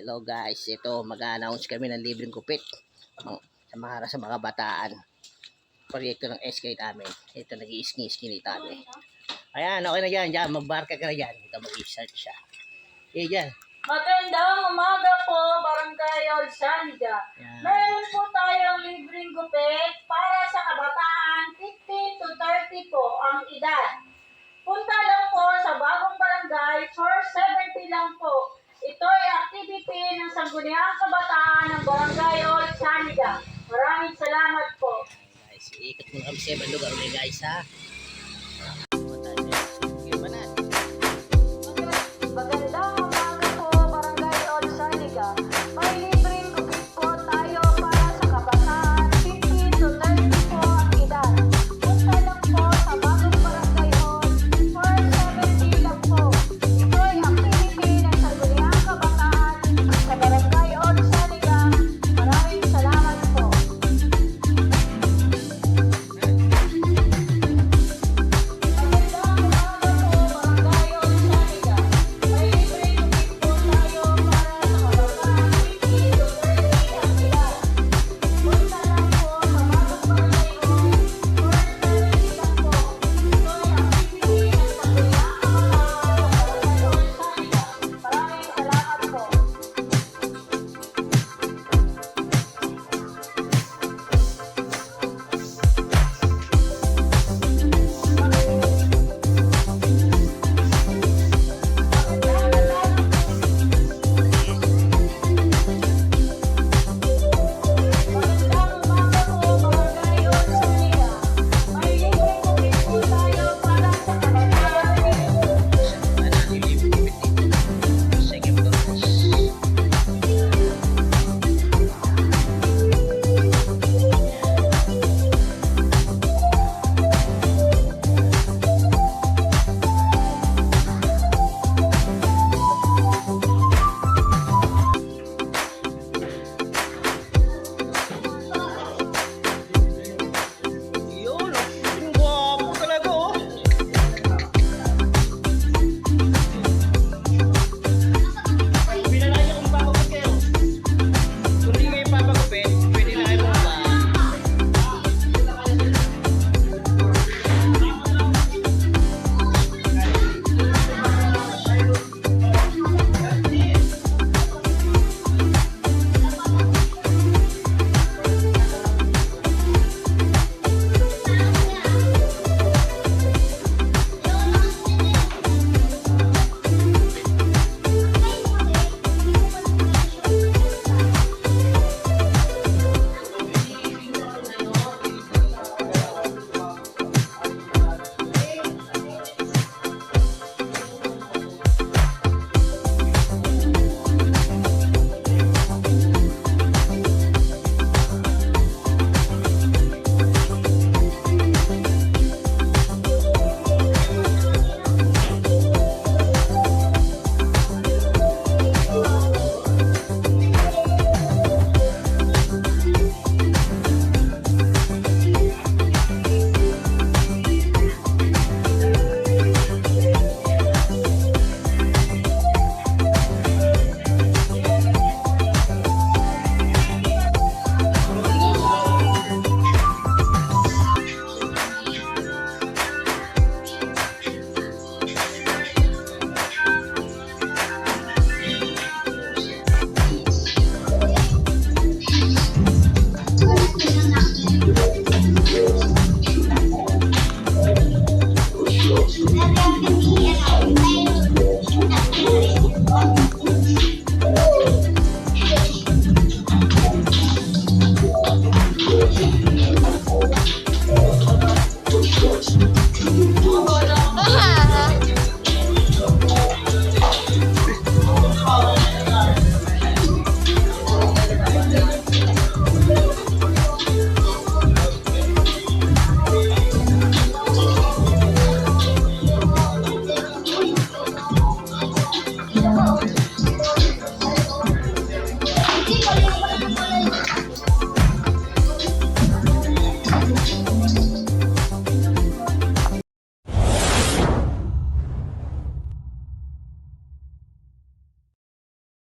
Hello guys, ito mag-a-announce kami ng libreng gupit sa mga kabataan. Proyekto ng SK namin. Ito nag-i-skin kami. Ayan, okay na dyan. Diyan, magbarka ka na dyan. Ito mag-i-start siya. Eh, dyan. Magandang umaga po, Barangay Old Saniga. Meron po tayong libreng gupit para sa kabataan 15 to 30 po ang edad. Punta lang po sa bagong barangay, 470 lang po. Ito ay activity ng Sangguniang Kabataan ng Barangay Old Saniga. Maraming salamat po. Guys, ikot muna kami sa ibang lugar ulit guys ha.